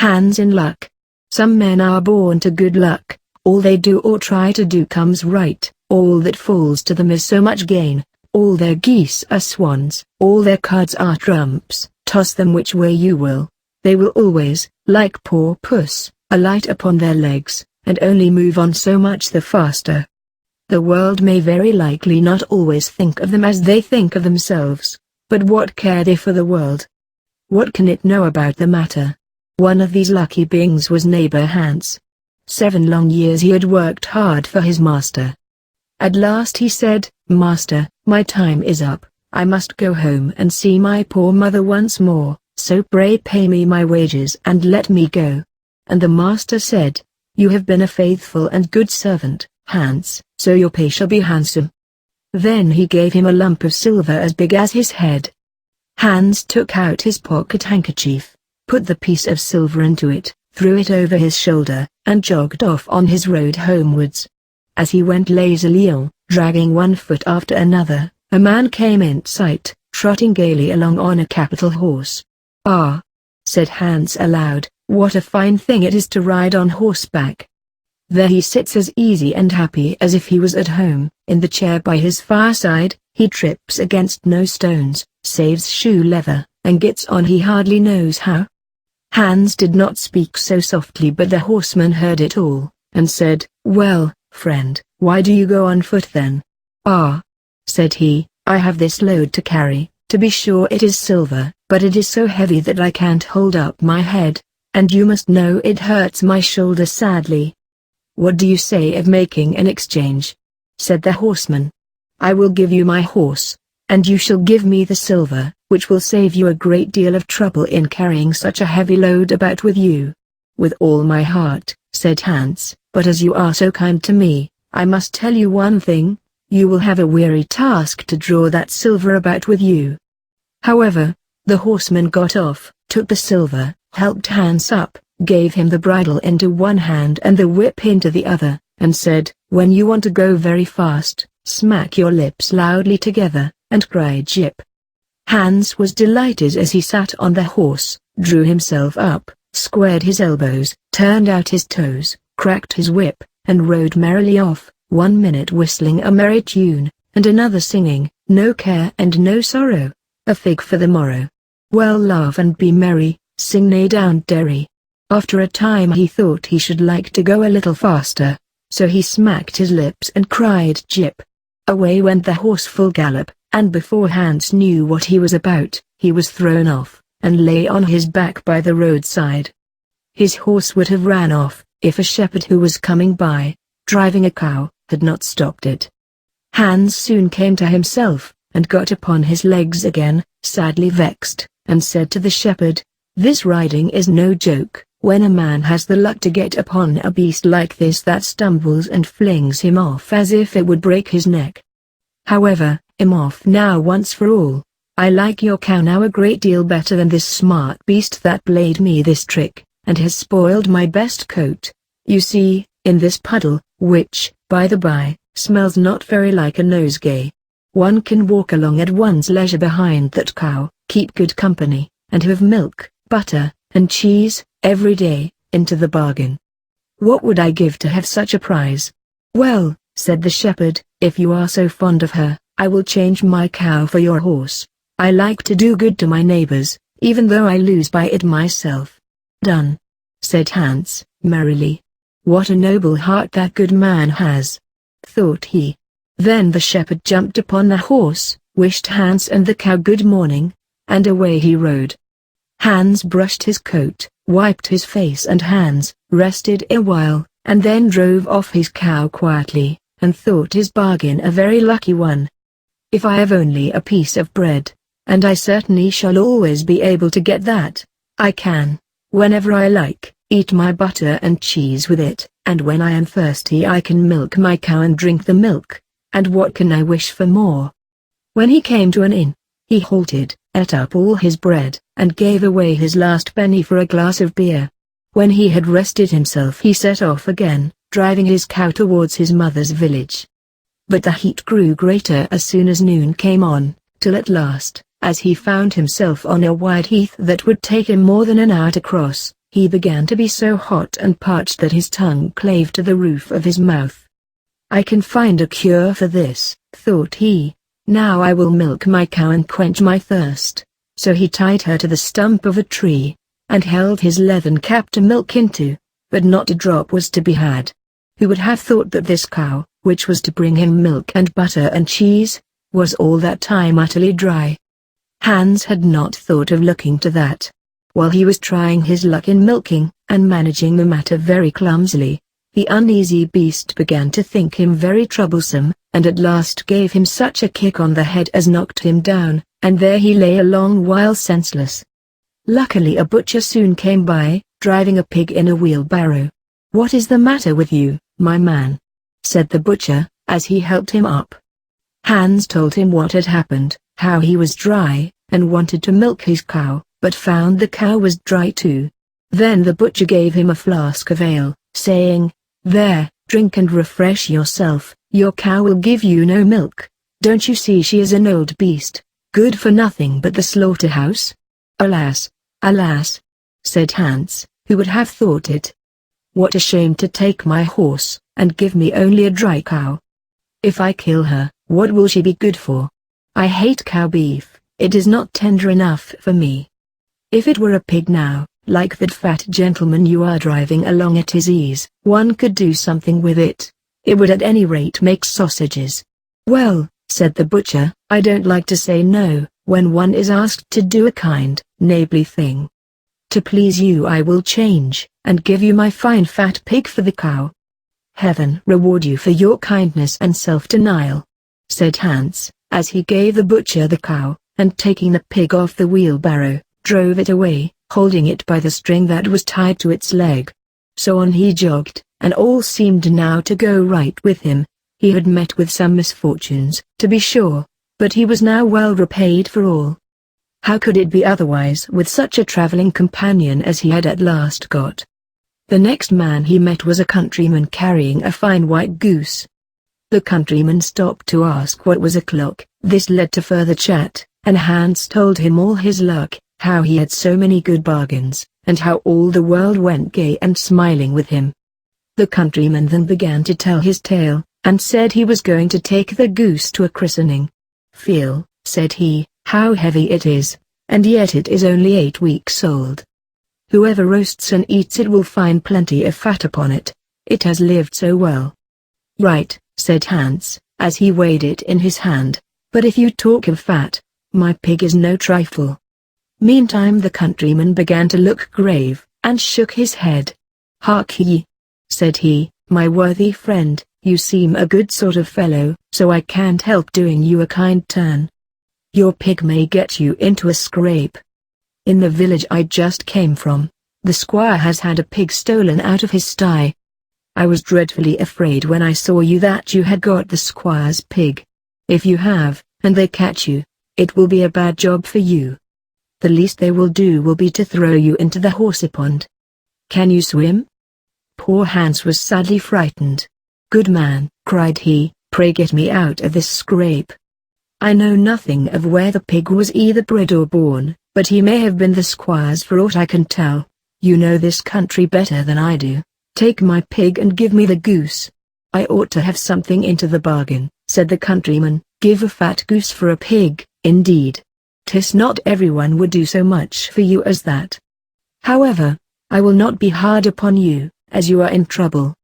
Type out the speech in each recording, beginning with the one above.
Hans in luck. Some men are born to good luck. All they do or try to do comes right. All that falls to them is so much gain. All their geese are swans. All their cards are trumps. Toss them which way you will. They will always, like poor puss, alight upon their legs, and only move on so much the faster. The world may very likely not always think of them as they think of themselves, but what care they for the world? What can it know about the matter? One of these lucky beings was neighbor Hans. 7 long years he had worked hard for his master. At last he said, "Master, my time is up, I must go home and see my poor mother once more, so pray pay me my wages and let me go." And the master said, "You have been a faithful and good servant, Hans, so your pay shall be handsome." Then he gave him a lump of silver as big as his head. Hans took out his pocket handkerchief, put the piece of silver into it, threw it over his shoulder, and jogged off on his road homewards. As he went lazily on, dragging one foot after another, a man came in sight, trotting gaily along on a capital horse. "Ah!" said Hans aloud, "what a fine thing it is to ride on horseback. There he sits as easy and happy as if he was at home, in the chair by his fireside, he trips against no stones, saves shoe leather, and gets on he hardly knows how." Hans did not speak so softly, but the horseman heard it all, and said, "Well, friend, why do you go on foot then?" "Ah," said he, "I have this load to carry, to be sure it is silver, but it is so heavy that I can't hold up my head, and you must know it hurts my shoulder sadly." "What do you say of making an exchange?" said the horseman. "I will give you my horse, and you shall give me the silver, which will save you a great deal of trouble in carrying such a heavy load about with you." "With all my heart," said Hans, "but as you are so kind to me, I must tell you one thing, you will have a weary task to draw that silver about with you." However, the horseman got off, took the silver, helped Hans up, gave him the bridle into one hand and the whip into the other, and said, "When you want to go very fast, smack your lips loudly together, and cry Jip." Hans was delighted as he sat on the horse, drew himself up, squared his elbows, turned out his toes, cracked his whip, and rode merrily off, 1 minute whistling a merry tune, and another singing, "No care and no sorrow, a fig for the morrow. Well, laugh and be merry, sing nay down derry." After a time he thought he should like to go a little faster, so he smacked his lips and cried Jip. Away went the horse full gallop, and before Hans knew what he was about, he was thrown off, and lay on his back by the roadside. His horse would have ran off, if a shepherd who was coming by, driving a cow, had not stopped it. Hans soon came to himself, and got upon his legs again, sadly vexed, and said to the shepherd, "This riding is no joke, when a man has the luck to get upon a beast like this that stumbles and flings him off as if it would break his neck. However, I'm off now once for all. I like your cow now a great deal better than this smart beast that played me this trick, and has spoiled my best coat. You see, in this puddle, which, by the by, smells not very like a nosegay. One can walk along at one's leisure behind that cow, keep good company, and have milk, butter, and cheese, every day, into the bargain. What would I give to have such a prize?" "Well," said the shepherd, "if you are so fond of her, I will change my cow for your horse. I like to do good to my neighbors, even though I lose by it myself." "Done," said Hans, merrily. "What a noble heart that good man has," thought he. Then the shepherd jumped upon the horse, wished Hans and the cow good morning, and away he rode. Hans brushed his coat, wiped his face and hands, rested a while, and then drove off his cow quietly, and thought his bargain a very lucky one. "If I have only a piece of bread, and I certainly shall always be able to get that, I can, whenever I like, eat my butter and cheese with it, and when I am thirsty I can milk my cow and drink the milk, and what can I wish for more?" When he came to an inn, he halted, ate up all his bread, and gave away his last penny for a glass of beer. When he had rested himself he set off again, driving his cow towards his mother's village. But the heat grew greater as soon as noon came on, till at last, as he found himself on a wide heath that would take him more than an hour to cross, he began to be so hot and parched that his tongue clave to the roof of his mouth. I can find a cure for this, thought he. Now I will milk my cow and quench my thirst. So he tied her to the stump of a tree, and held his leathern cap to milk into, but not a drop was to be had. Who would have thought that this cow, which was to bring him milk and butter and cheese, was all that time utterly dry? Hans had not thought of looking to that. While he was trying his luck in milking, and managing the matter very clumsily, the uneasy beast began to think him very troublesome, and at last gave him such a kick on the head as knocked him down, and there he lay a long while senseless. Luckily a butcher soon came by, driving a pig in a wheelbarrow. "What is the matter with you, my man?" said the butcher, as he helped him up. Hans told him what had happened, how he was dry, and wanted to milk his cow, but found the cow was dry too. Then the butcher gave him a flask of ale, saying, "There, drink and refresh yourself, your cow will give you no milk. Don't you see she is an old beast, good for nothing but the slaughterhouse?" "Alas, alas," said Hans, who would have thought it. "What a shame to take my horse, and give me only a dry cow. If I kill her, what will she be good for? I hate cow beef, it is not tender enough for me. If it were a pig now, like that fat gentleman you are driving along at his ease, one could do something with it. It would at any rate make sausages." "Well," said the butcher, "I don't like to say no, when one is asked to do a kind, neighborly thing. To please you I will change, and give you my fine fat pig for the cow." "Heaven reward you for your kindness and self-denial," said Hans, as he gave the butcher the cow, and taking the pig off the wheelbarrow, drove it away, holding it by the string that was tied to its leg. So on he jogged, and all seemed now to go right with him. He had met with some misfortunes, to be sure, but he was now well repaid for all. How could it be otherwise with such a traveling companion as he had at last got? The next man he met was a countryman carrying a fine white goose. The countryman stopped to ask what was o'clock. This led to further chat, and Hans told him all his luck, how he had so many good bargains, and how all the world went gay and smiling with him. The countryman then began to tell his tale, and said he was going to take the goose to a christening. "Feel," said he, "how heavy it is, and yet it is only 8 weeks old. Whoever roasts and eats it will find plenty of fat upon it, it has lived so well." "Right," said Hans, as he weighed it in his hand, "but if you talk of fat, my pig is no trifle." Meantime the countryman began to look grave, and shook his head. "Hark ye," said he, "my worthy friend, you seem a good sort of fellow, so I can't help doing you a kind turn. Your pig may get you into a scrape. In the village I just came from, the squire has had a pig stolen out of his sty. I was dreadfully afraid when I saw you that you had got the squire's pig. If you have, and they catch you, it will be a bad job for you. The least they will do will be to throw you into the horsepond. Can you swim?" Poor Hans was sadly frightened. "Good man," cried he, "pray get me out of this scrape. I know nothing of where the pig was either bred or born, but he may have been the squire's for aught I can tell. You know this country better than I do. Take my pig and give me the goose. I ought to have something into the bargain," said the countryman. "Give a fat goose for a pig, indeed. 'Tis not everyone would do so much for you as that. However, I will not be hard upon you, as you are in trouble."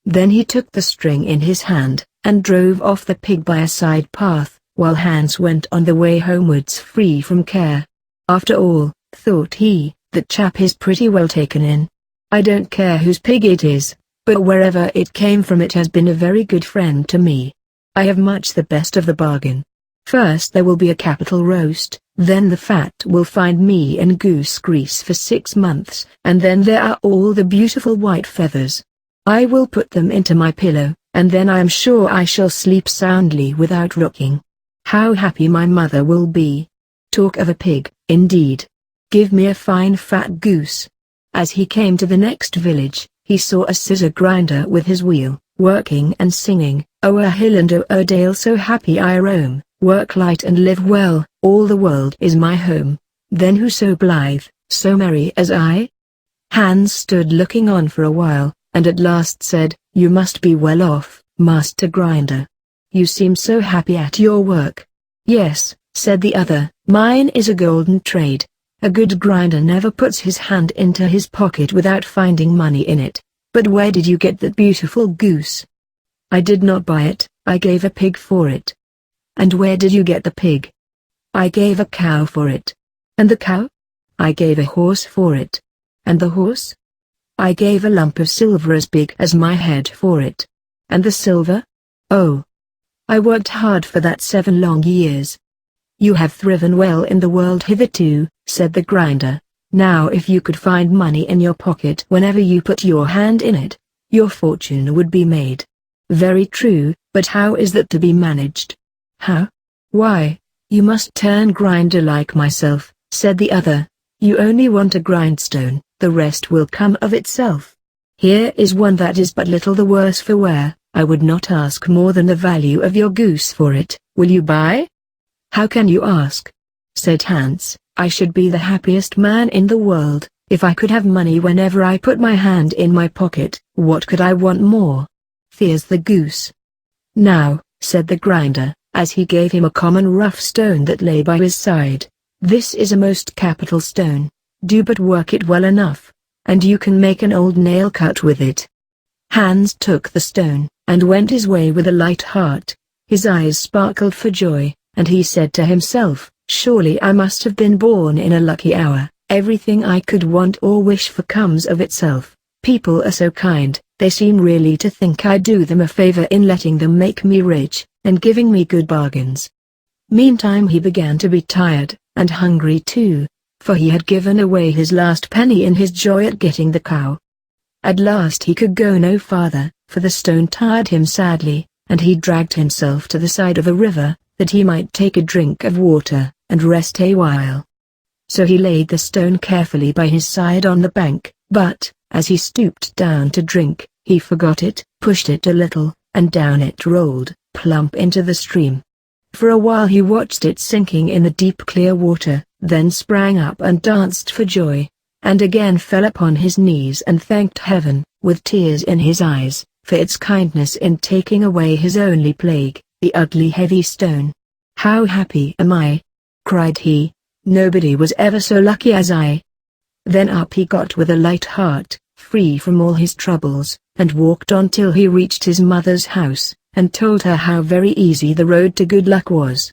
Then he took the string in his hand, and drove off the pig by a side path, while Hans went on the way homewards free from care. "After all," thought he, "that chap is pretty well taken in. I don't care whose pig it is, but wherever it came from it has been a very good friend to me. I have much the best of the bargain. First there will be a capital roast, then the fat will find me in goose grease for 6 months, and then there are all the beautiful white feathers. I will put them into my pillow, and then I am sure I shall sleep soundly without rocking. How happy my mother will be. Talk of a pig, indeed. Give me a fine fat goose." As he came to the next village, he saw a scissor grinder with his wheel, working and singing, "O'er hill and o'er dale so happy I roam, work light and live well, all the world is my home. Then who so blithe, so merry as I?" Hans stood looking on for a while, and at last said, "You must be well off, Master Grinder. You seem so happy at your work." "Yes," said the other, "mine is a golden trade. A good grinder never puts his hand into his pocket without finding money in it. But where did you get that beautiful goose?" "I did not buy it, I gave a pig for it." "And where did you get the pig?" "I gave a cow for it." "And the cow?" "I gave a horse for it." "And the horse?" "I gave a lump of silver as big as my head for it." "And the silver?" "Oh, I worked hard for that 7 long years." "You have thriven well in the world hitherto," said the grinder. "Now if you could find money in your pocket whenever you put your hand in it, your fortune would be made." "Very true, but how is that to be managed?" "How? Why, you must turn grinder like myself," said the other. "You only want a grindstone, the rest will come of itself. Here is one that is but little the worse for wear. I would not ask more than the value of your goose for it. Will you buy?" "How can you ask?" said Hans. "I should be the happiest man in the world, if I could have money whenever I put my hand in my pocket. What could I want more? Here's the goose." "Now," said the grinder, as he gave him a common rough stone that lay by his side, "this is a most capital stone. Do but work it well enough, and you can make an old nail cut with it." Hans took the stone, and went his way with a light heart. His eyes sparkled for joy, and he said to himself, "Surely I must have been born in a lucky hour. Everything I could want or wish for comes of itself. People are so kind, they seem really to think I do them a favor in letting them make me rich, and giving me good bargains." Meantime he began to be tired, and hungry too, for he had given away his last penny in his joy at getting the cow. At last he could go no farther, for the stone tired him sadly, and he dragged himself to the side of a river, that he might take a drink of water, and rest a while. So he laid the stone carefully by his side on the bank, but, as he stooped down to drink, he forgot it, pushed it a little, and down it rolled, plump into the stream. For a while he watched it sinking in the deep clear water, then sprang up and danced for joy, and again fell upon his knees and thanked heaven, with tears in his eyes, for its kindness in taking away his only plague, the ugly heavy stone. "How happy am I!" cried he. "Nobody was ever so lucky as I." Then up he got with a light heart, free from all his troubles, and walked on till he reached his mother's house, and told her how very easy the road to good luck was.